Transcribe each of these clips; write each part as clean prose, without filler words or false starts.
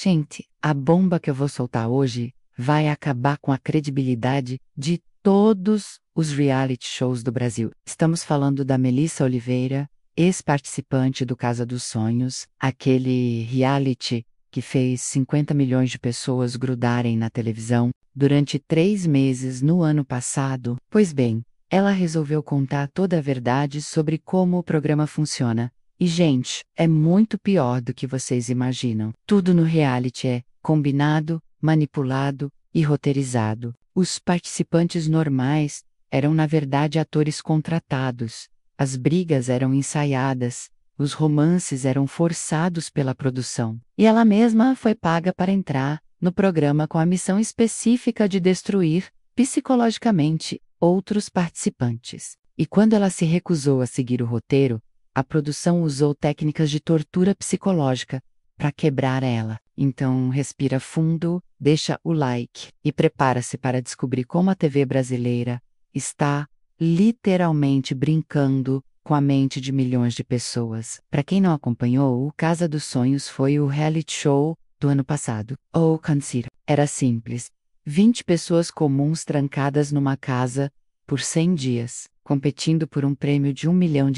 Gente, a bomba que eu vou soltar hoje vai acabar com a credibilidade de todos os reality shows do Brasil. Estamos falando da Melissa Oliveira, ex-participante do Casa dos Sonhos, aquele reality que fez 50 milhões de pessoas grudarem na televisão durante 3 meses no ano passado. Pois bem, ela resolveu contar toda a verdade sobre como o programa funciona. E, gente, é muito pior do que vocês imaginam. Tudo no reality é combinado, manipulado e roteirizado. Os participantes normais eram, na verdade, atores contratados. As brigas eram ensaiadas, os romances eram forçados pela produção. E ela mesma foi paga para entrar no programa com a missão específica de destruir, psicologicamente, outros participantes. E quando ela se recusou a seguir o roteiro, a produção usou técnicas de tortura psicológica para quebrar ela. Então, respira fundo, deixa o like e prepara-se para descobrir como a TV brasileira está literalmente brincando com a mente de milhões de pessoas. Para quem não acompanhou, o Casa dos Sonhos foi o reality show do ano passado. Ou consider. Era simples. 20 pessoas comuns trancadas numa casa por 100 dias, competindo por um prêmio de R$1 milhão,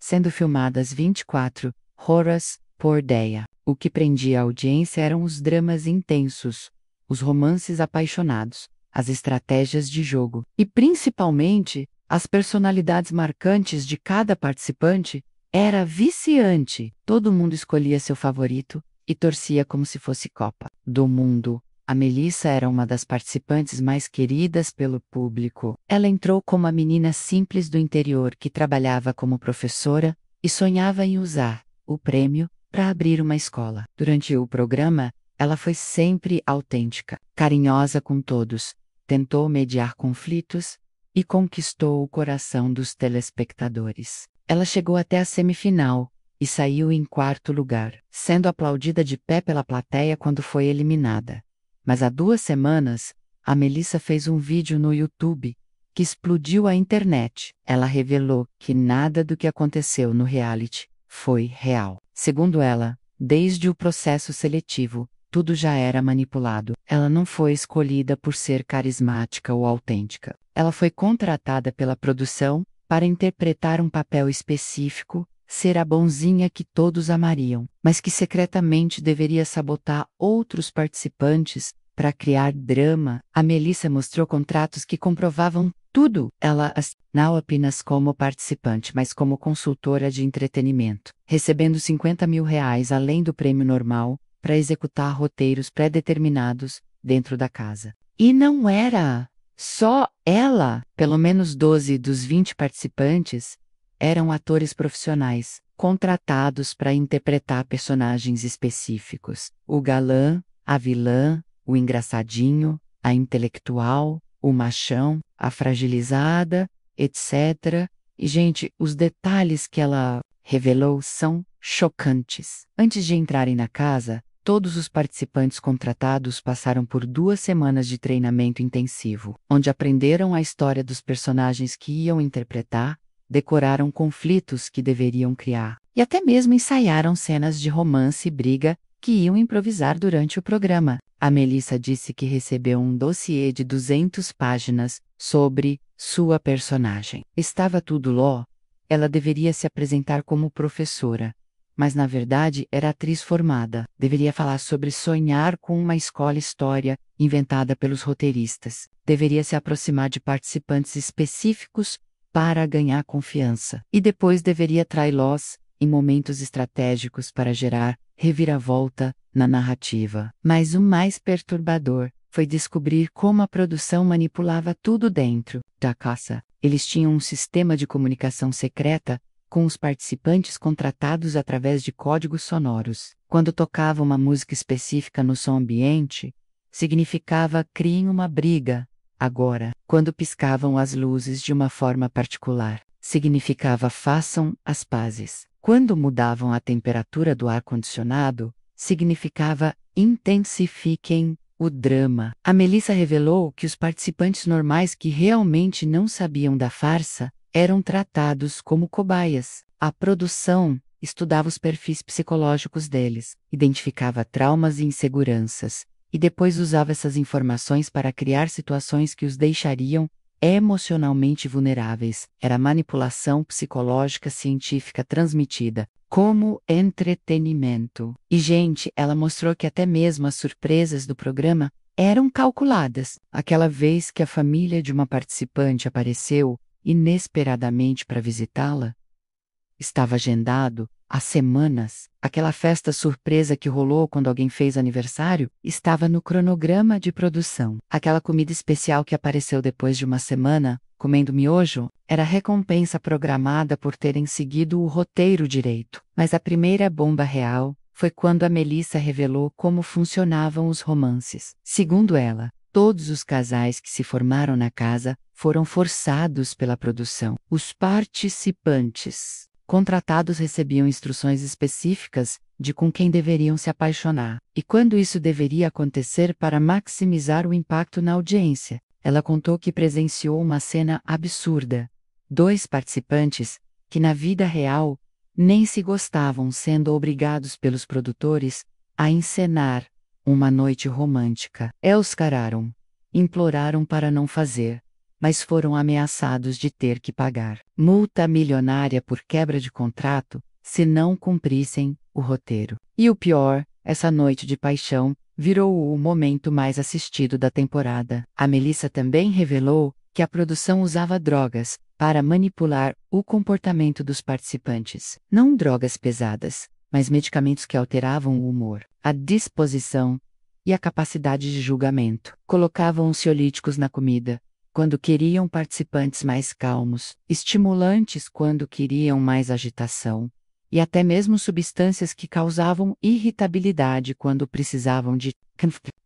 sendo filmadas 24 horas por dia. O que prendia a audiência eram os dramas intensos, os romances apaixonados, as estratégias de jogo e, principalmente, as personalidades marcantes de cada participante. Era viciante. Todo mundo escolhia seu favorito e torcia como se fosse Copa do Mundo. A Melissa era uma das participantes mais queridas pelo público. Ela entrou como a menina simples do interior que trabalhava como professora e sonhava em usar o prêmio para abrir uma escola. Durante o programa, ela foi sempre autêntica, carinhosa com todos, tentou mediar conflitos e conquistou o coração dos telespectadores. Ela chegou até a semifinal e saiu em 4º lugar, sendo aplaudida de pé pela plateia quando foi eliminada. Mas há 2 semanas, a Melissa fez um vídeo no YouTube que explodiu a internet. Ela revelou que nada do que aconteceu no reality foi real. Segundo ela, desde o processo seletivo, tudo já era manipulado. Ela não foi escolhida por ser carismática ou autêntica. Ela foi contratada pela produção para interpretar um papel específico, ser a bonzinha que todos amariam, mas que secretamente deveria sabotar outros participantes para criar drama. A Melissa mostrou contratos que comprovavam tudo. Ela não apenas como participante, mas como consultora de entretenimento, recebendo R$50 mil além do prêmio normal, para executar roteiros pré-determinados dentro da casa. E não era só ela. Pelo menos 12 dos 20 participantes eram atores profissionais, contratados para interpretar personagens específicos. O galã, a vilã, o engraçadinho, a intelectual, o machão, a fragilizada, etc. E, gente, os detalhes que ela revelou são chocantes. Antes de entrarem na casa, todos os participantes contratados passaram por 2 semanas de treinamento intensivo, onde aprenderam a história dos personagens que iam interpretar, decoraram conflitos que deveriam criar, e até mesmo ensaiaram cenas de romance e briga que iam improvisar durante o programa. A Melissa disse que recebeu um dossiê de 200 páginas sobre sua personagem. Estava tudo lá. Ela deveria se apresentar como professora, mas na verdade era atriz formada. Deveria falar sobre sonhar com uma história inventada pelos roteiristas. Deveria se aproximar de participantes específicos para ganhar confiança. E depois deveria traí-los em momentos estratégicos para gerar reviravolta na narrativa. Mas o mais perturbador foi descobrir como a produção manipulava tudo dentro da casa. Eles tinham um sistema de comunicação secreta com os participantes contratados através de códigos sonoros. Quando tocava uma música específica no som ambiente, significava criem uma briga. Agora, quando piscavam as luzes de uma forma particular, significava façam as pazes. Quando mudavam a temperatura do ar-condicionado, significava intensifiquem o drama. A Melissa revelou que os participantes normais que realmente não sabiam da farsa eram tratados como cobaias. A produção estudava os perfis psicológicos deles, identificava traumas e inseguranças, e depois usava essas informações para criar situações que os deixariam emocionalmente vulneráveis. Era manipulação psicológica científica transmitida como entretenimento. E, gente, ela mostrou que até mesmo as surpresas do programa eram calculadas. Aquela vez que a família de uma participante apareceu inesperadamente para visitá-la, estava agendado há semanas. Aquela festa surpresa que rolou quando alguém fez aniversário estava no cronograma de produção. Aquela comida especial que apareceu depois de uma semana, comendo miojo, era recompensa programada por terem seguido o roteiro direito. Mas a primeira bomba real foi quando a Melissa revelou como funcionavam os romances. Segundo ela, todos os casais que se formaram na casa foram forçados pela produção. Os participantes contratados recebiam instruções específicas de com quem deveriam se apaixonar e quando isso deveria acontecer para maximizar o impacto na audiência. Ela contou que presenciou uma cena absurda. 2 participantes, que na vida real nem se gostavam, sendo obrigados pelos produtores a encenar uma noite romântica. Escararam, imploraram para não fazer, mas foram ameaçados de ter que pagar multa milionária por quebra de contrato se não cumprissem o roteiro. E o pior, essa noite de paixão virou o momento mais assistido da temporada. A Melissa também revelou que a produção usava drogas para manipular o comportamento dos participantes. Não drogas pesadas, mas medicamentos que alteravam o humor, a disposição e a capacidade de julgamento. Colocavam ansiolíticos na comida quando queriam participantes mais calmos, estimulantes quando queriam mais agitação, e até mesmo substâncias que causavam irritabilidade quando precisavam de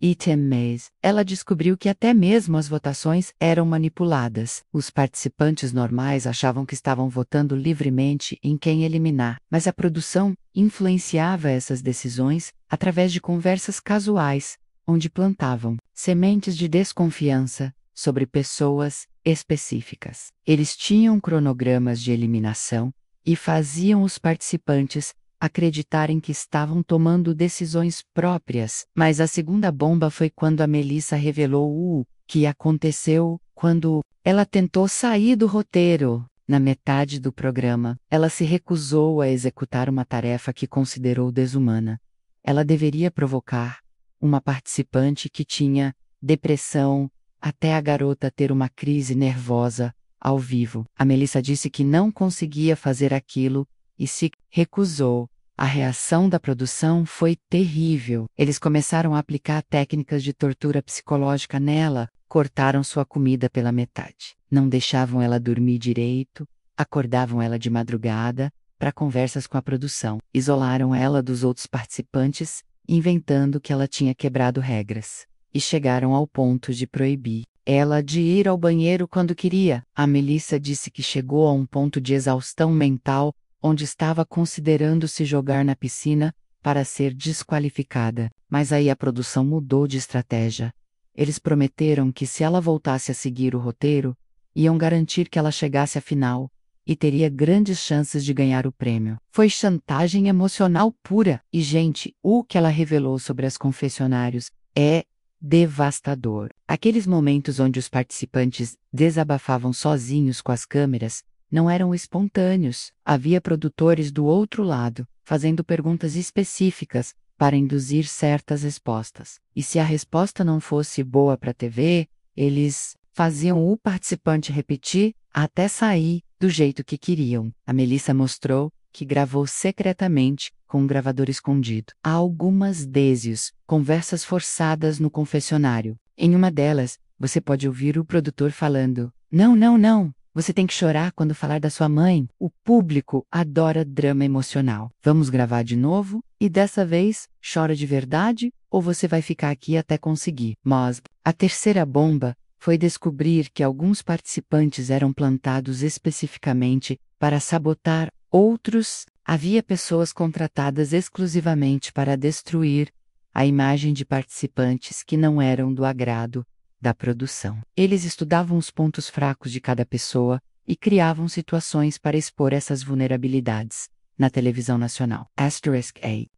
itens. Ela descobriu que até mesmo as votações eram manipuladas. Os participantes normais achavam que estavam votando livremente em quem eliminar, mas a produção influenciava essas decisões através de conversas casuais, onde plantavam sementes de desconfiança sobre pessoas específicas. Eles tinham cronogramas de eliminação e faziam os participantes acreditarem que estavam tomando decisões próprias. Mas a segunda bomba foi quando a Melissa revelou o que aconteceu quando ela tentou sair do roteiro. Na metade do programa, ela se recusou a executar uma tarefa que considerou desumana. Ela deveria provocar uma participante que tinha depressão até a garota ter uma crise nervosa ao vivo. A Melissa disse que não conseguia fazer aquilo e se recusou. A reação da produção foi terrível. Eles começaram a aplicar técnicas de tortura psicológica nela, cortaram sua comida pela metade. Não deixavam ela dormir direito, acordavam ela de madrugada para conversas com a produção. Isolaram ela dos outros participantes, inventando que ela tinha quebrado regras. E chegaram ao ponto de proibir ela de ir ao banheiro quando queria. A Melissa disse que chegou a um ponto de exaustão mental, onde estava considerando se jogar na piscina para ser desqualificada. Mas aí a produção mudou de estratégia. Eles prometeram que se ela voltasse a seguir o roteiro, iam garantir que ela chegasse à final e teria grandes chances de ganhar o prêmio. Foi chantagem emocional pura. E, gente, o que ela revelou sobre as confessionários é devastador. Aqueles momentos onde os participantes desabafavam sozinhos com as câmeras não eram espontâneos. Havia produtores do outro lado, fazendo perguntas específicas para induzir certas respostas. E se a resposta não fosse boa para a TV, eles faziam o participante repetir até sair do jeito que queriam. A Melissa mostrou que gravou secretamente com um gravador escondido. Há algumas désios, conversas forçadas no confessionário. Em uma delas, você pode ouvir o produtor falando: "Não, não, não, você tem que chorar quando falar da sua mãe." O público adora drama emocional. "Vamos gravar de novo? E dessa vez, chora de verdade ou você vai ficar aqui até conseguir?" Mas a terceira bomba foi descobrir que alguns participantes eram plantados especificamente para sabotar outros. Havia pessoas contratadas exclusivamente para destruir a imagem de participantes que não eram do agrado da produção. Eles estudavam os pontos fracos de cada pessoa e criavam situações para expor essas vulnerabilidades. na televisão nacional. *A.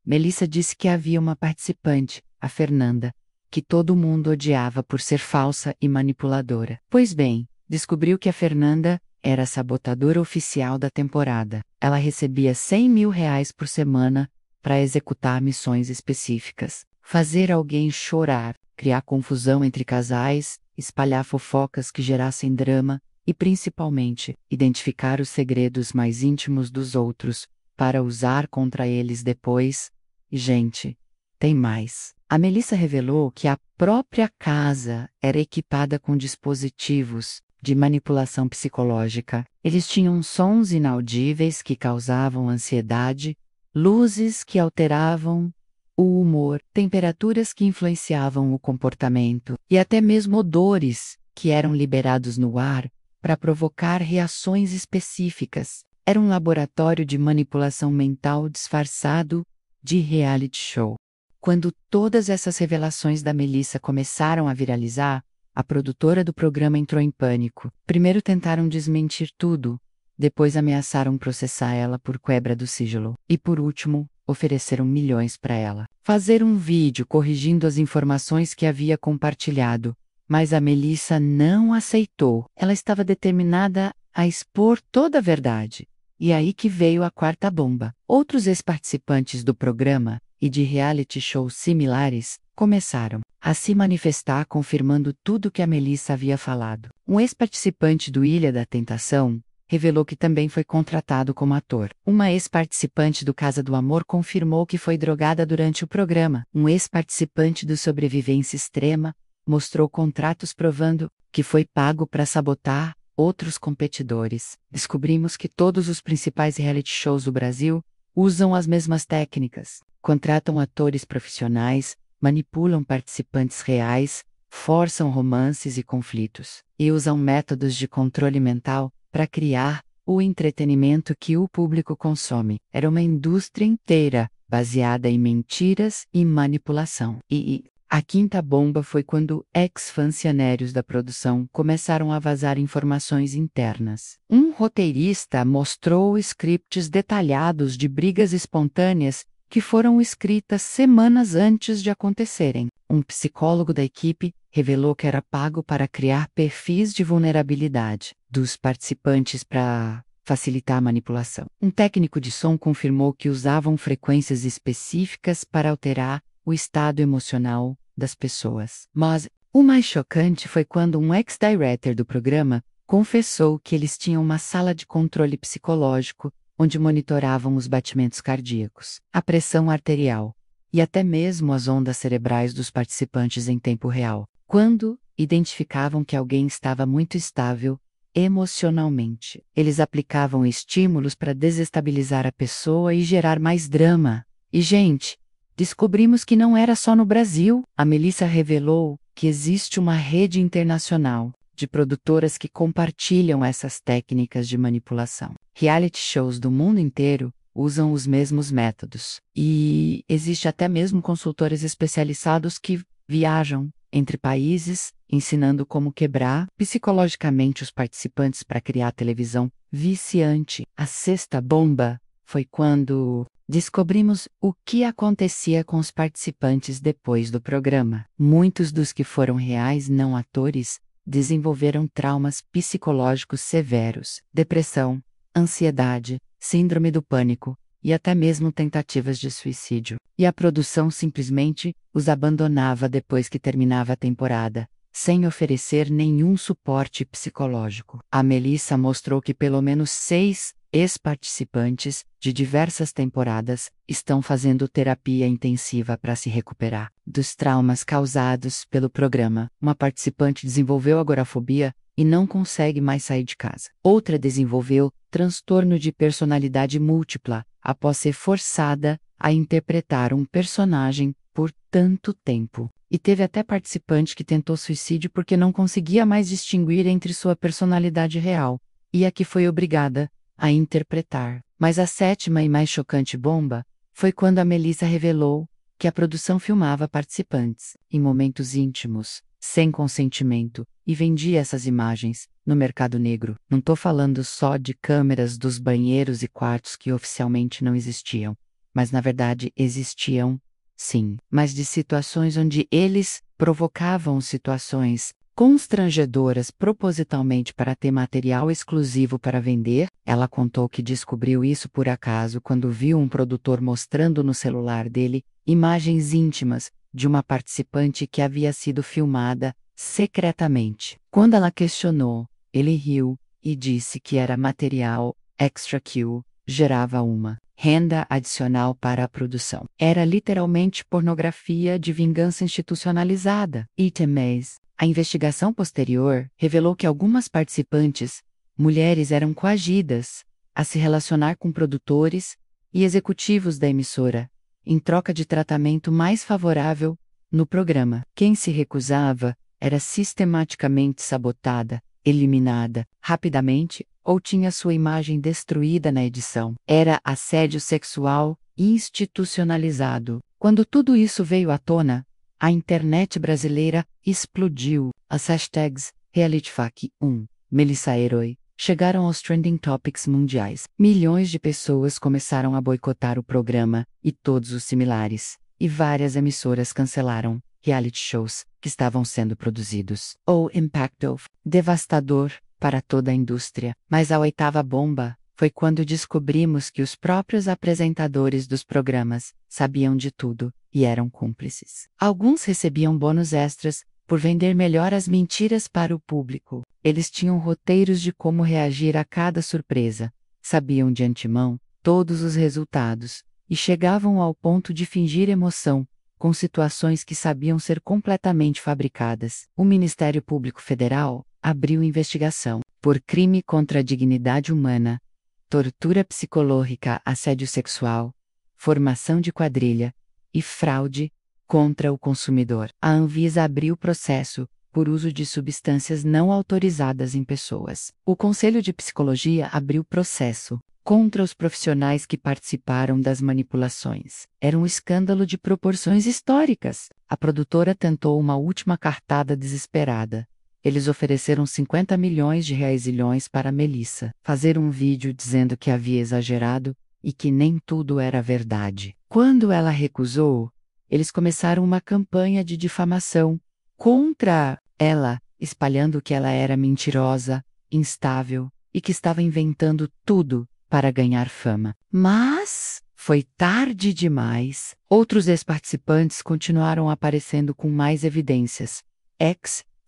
Melissa disse que havia uma participante, a Fernanda, que todo mundo odiava por ser falsa e manipuladora. Pois bem, descobriu que a Fernanda era a sabotadora oficial da temporada. Ela recebia R$100 mil por semana para executar missões específicas, fazer alguém chorar, criar confusão entre casais, espalhar fofocas que gerassem drama e, principalmente, identificar os segredos mais íntimos dos outros para usar contra eles depois. E, gente, tem mais. A Melissa revelou que a própria casa era equipada com dispositivos de manipulação psicológica. Eles tinham sons inaudíveis que causavam ansiedade, luzes que alteravam o humor, temperaturas que influenciavam o comportamento e até mesmo odores que eram liberados no ar para provocar reações específicas. Era um laboratório de manipulação mental disfarçado de reality show. Quando todas essas revelações da Melissa começaram a viralizar, a produtora do programa entrou em pânico. Primeiro tentaram desmentir tudo, depois ameaçaram processar ela por quebra do sigilo. E por último, ofereceram milhões para ela fazer um vídeo corrigindo as informações que havia compartilhado. Mas a Melissa não aceitou. Ela estava determinada a expor toda a verdade. E aí que veio a quarta bomba. Outros ex-participantes do programa e de reality shows similares começaram a se manifestar confirmando tudo que a Melissa havia falado. Um ex-participante do Ilha da Tentação revelou que também foi contratado como ator. Uma ex-participante do Casa do Amor confirmou que foi drogada durante o programa. Um ex-participante do Sobrevivência Extrema mostrou contratos provando que foi pago para sabotar outros competidores. Descobrimos que todos os principais reality shows do Brasil usam as mesmas técnicas. Contratam atores profissionais, manipulam participantes reais, forçam romances e conflitos, e usam métodos de controle mental para criar o entretenimento que o público consome. Era uma indústria inteira baseada em mentiras e manipulação. E a quinta bomba foi quando ex-funcionários da produção começaram a vazar informações internas. Um roteirista mostrou scripts detalhados de brigas espontâneas que foram escritas semanas antes de acontecerem. Um psicólogo da equipe revelou que era pago para criar perfis de vulnerabilidade dos participantes para facilitar a manipulação. Um técnico de som confirmou que usavam frequências específicas para alterar o estado emocional das pessoas. Mas o mais chocante foi quando um ex-director do programa confessou que eles tinham uma sala de controle psicológico onde monitoravam os batimentos cardíacos, a pressão arterial e até mesmo as ondas cerebrais dos participantes em tempo real. Quando identificavam que alguém estava muito estável emocionalmente, eles aplicavam estímulos para desestabilizar a pessoa e gerar mais drama. E, gente, descobrimos que não era só no Brasil. A Melissa revelou que existe uma rede internacional de produtoras que compartilham essas técnicas de manipulação. Reality shows do mundo inteiro usam os mesmos métodos. E existe até mesmo consultores especializados que viajam entre países, ensinando como quebrar psicologicamente os participantes para criar televisão viciante. A sexta bomba foi quando descobrimos o que acontecia com os participantes depois do programa. Muitos dos que foram reais não atores desenvolveram traumas psicológicos severos, depressão, ansiedade, síndrome do pânico e até mesmo tentativas de suicídio. E a produção simplesmente os abandonava depois que terminava a temporada, sem oferecer nenhum suporte psicológico. A Melissa mostrou que pelo menos 6 ex-participantes de diversas temporadas estão fazendo terapia intensiva para se recuperar dos traumas causados pelo programa. Uma participante desenvolveu agorafobia e não consegue mais sair de casa. Outra desenvolveu transtorno de personalidade múltipla após ser forçada a interpretar um personagem por tanto tempo. E teve até participante que tentou suicídio porque não conseguia mais distinguir entre sua personalidade real e a que foi obrigada a interpretar. Mas a sétima e mais chocante bomba foi quando a Melissa revelou que a produção filmava participantes, em momentos íntimos, sem consentimento, e vendia essas imagens, no mercado negro. Não tô falando só de câmeras dos banheiros e quartos que oficialmente não existiam, mas na verdade existiam, sim, mas de situações onde eles provocavam situações constrangedoras propositalmente para ter material exclusivo para vender. Ela contou que descobriu isso por acaso quando viu um produtor mostrando no celular dele imagens íntimas de uma participante que havia sido filmada secretamente. Quando ela questionou, ele riu e disse que era material extra que gerava uma renda adicional para a produção. Era literalmente pornografia de vingança institucionalizada. Items. A investigação posterior revelou que algumas participantes, mulheres, eram coagidas a se relacionar com produtores e executivos da emissora, em troca de tratamento mais favorável no programa. Quem se recusava era sistematicamente sabotada, eliminada rapidamente ou tinha sua imagem destruída na edição. Era assédio sexual institucionalizado. Quando tudo isso veio à tona, a internet brasileira explodiu. As hashtags RealityFac1, Melissa Herói chegaram aos trending topics mundiais. Milhões de pessoas começaram a boicotar o programa e todos os similares, e várias emissoras cancelaram reality shows que estavam sendo produzidos. O impacto devastador para toda a indústria. Mas a oitava bomba foi quando descobrimos que os próprios apresentadores dos programas sabiam de tudo e eram cúmplices. Alguns recebiam bônus extras por vender melhor as mentiras para o público. Eles tinham roteiros de como reagir a cada surpresa, sabiam de antemão todos os resultados e chegavam ao ponto de fingir emoção com situações que sabiam ser completamente fabricadas. O Ministério Público Federal abriu investigação por crime contra a dignidade humana, tortura psicológica, assédio sexual, formação de quadrilha e fraude contra o consumidor. A Anvisa abriu processo por uso de substâncias não autorizadas em pessoas. O Conselho de Psicologia abriu processo contra os profissionais que participaram das manipulações. Era um escândalo de proporções históricas. A produtora tentou uma última cartada desesperada. Eles ofereceram 50 milhões de reais para Melissa fazer um vídeo dizendo que havia exagerado e que nem tudo era verdade. Quando ela recusou, eles começaram uma campanha de difamação contra ela, espalhando que ela era mentirosa, instável e que estava inventando tudo para ganhar fama. Mas foi tarde demais. Outros ex-participantes continuaram aparecendo com mais evidências.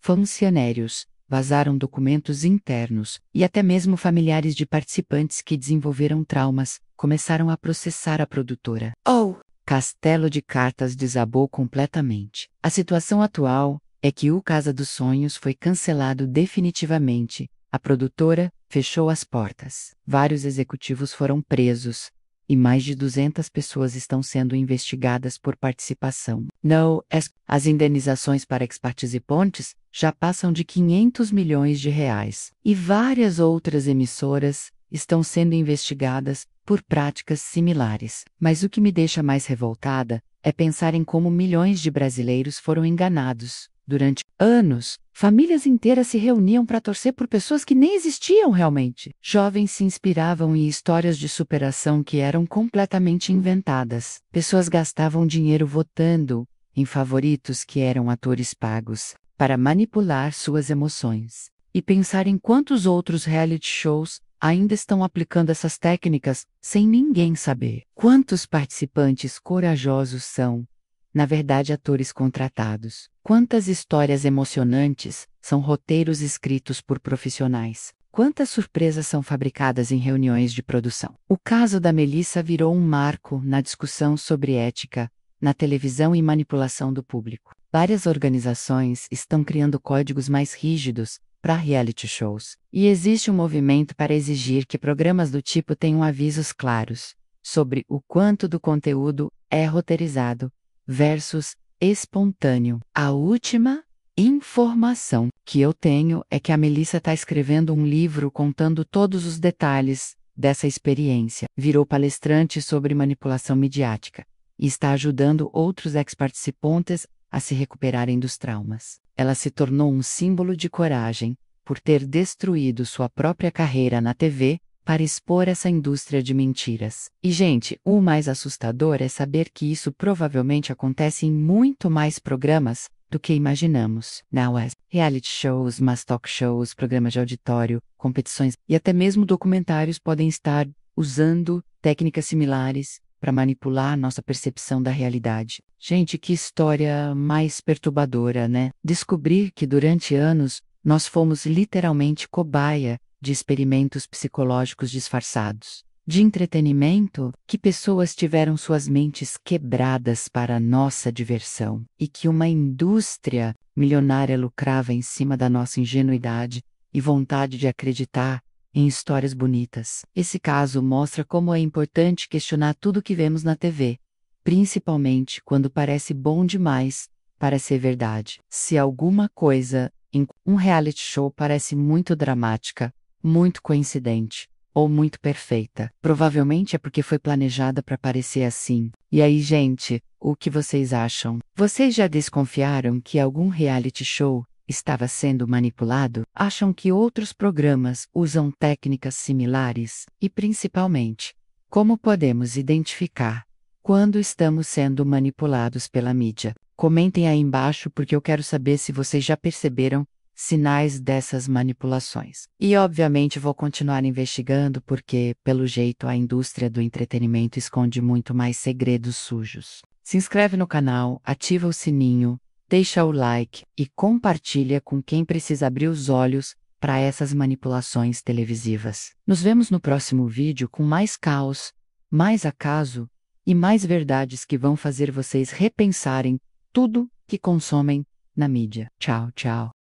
Funcionários vazaram documentos internos e até mesmo familiares de participantes que desenvolveram traumas começaram a processar a produtora. Castelo de cartas desabou completamente. A situação atual é que o Casa dos Sonhos foi cancelado definitivamente. A produtora fechou as portas. Vários executivos foram presos e mais de 200 pessoas estão sendo investigadas por participação. As indenizações para ex-participantes já passam de 500 milhões de reais. E várias outras emissoras estão sendo investigadas por práticas similares. Mas o que me deixa mais revoltada é pensar em como milhões de brasileiros foram enganados. Durante anos, famílias inteiras se reuniam para torcer por pessoas que nem existiam realmente. Jovens se inspiravam em histórias de superação que eram completamente inventadas. Pessoas gastavam dinheiro votando em favoritos que eram atores pagos para manipular suas emoções. E pensar em quantos outros reality shows ainda estão aplicando essas técnicas sem ninguém saber. Quantos participantes corajosos são, na verdade, atores contratados? Quantas histórias emocionantes são roteiros escritos por profissionais? Quantas surpresas são fabricadas em reuniões de produção? O caso da Melissa virou um marco na discussão sobre ética na televisão e manipulação do público. Várias organizações estão criando códigos mais rígidos para reality shows, e existe um movimento para exigir que programas do tipo tenham avisos claros sobre o quanto do conteúdo é roteirizado versus espontâneo. A última informação que eu tenho é que a Melissa está escrevendo um livro contando todos os detalhes dessa experiência. Virou palestrante sobre manipulação midiática e está ajudando outros ex-participantes a se recuperarem dos traumas. Ela se tornou um símbolo de coragem por ter destruído sua própria carreira na TV para expor essa indústria de mentiras. E, gente, o mais assustador é saber que isso provavelmente acontece em muito mais programas do que imaginamos. Reality shows, mass talk shows, programas de auditório, competições e até mesmo documentários podem estar usando técnicas similares para manipular nossa percepção da realidade. Gente, que história mais perturbadora, né? Descobrir que durante anos nós fomos literalmente cobaia de experimentos psicológicos disfarçados. De entretenimento, que pessoas tiveram suas mentes quebradas para nossa diversão e que uma indústria milionária lucrava em cima da nossa ingenuidade e vontade de acreditar em histórias bonitas. Esse caso mostra como é importante questionar tudo que vemos na TV, principalmente quando parece bom demais para ser verdade. Se alguma coisa em um reality show parece muito dramática, muito coincidente ou muito perfeita, provavelmente é porque foi planejada para parecer assim. E aí, gente, o que vocês acham? Vocês já desconfiaram que algum reality show estava sendo manipulado? Acham que outros programas usam técnicas similares? E principalmente, como podemos identificar quando estamos sendo manipulados pela mídia? Comentem aí embaixo porque eu quero saber se vocês já perceberam sinais dessas manipulações. E obviamente vou continuar investigando porque, pelo jeito, a indústria do entretenimento esconde muito mais segredos sujos. Se inscreve no canal, ativa o sininho, deixa o like e compartilha com quem precisa abrir os olhos para essas manipulações televisivas. Nos vemos no próximo vídeo com mais caos, mais acaso e mais verdades que vão fazer vocês repensarem tudo que consomem na mídia. Tchau, tchau.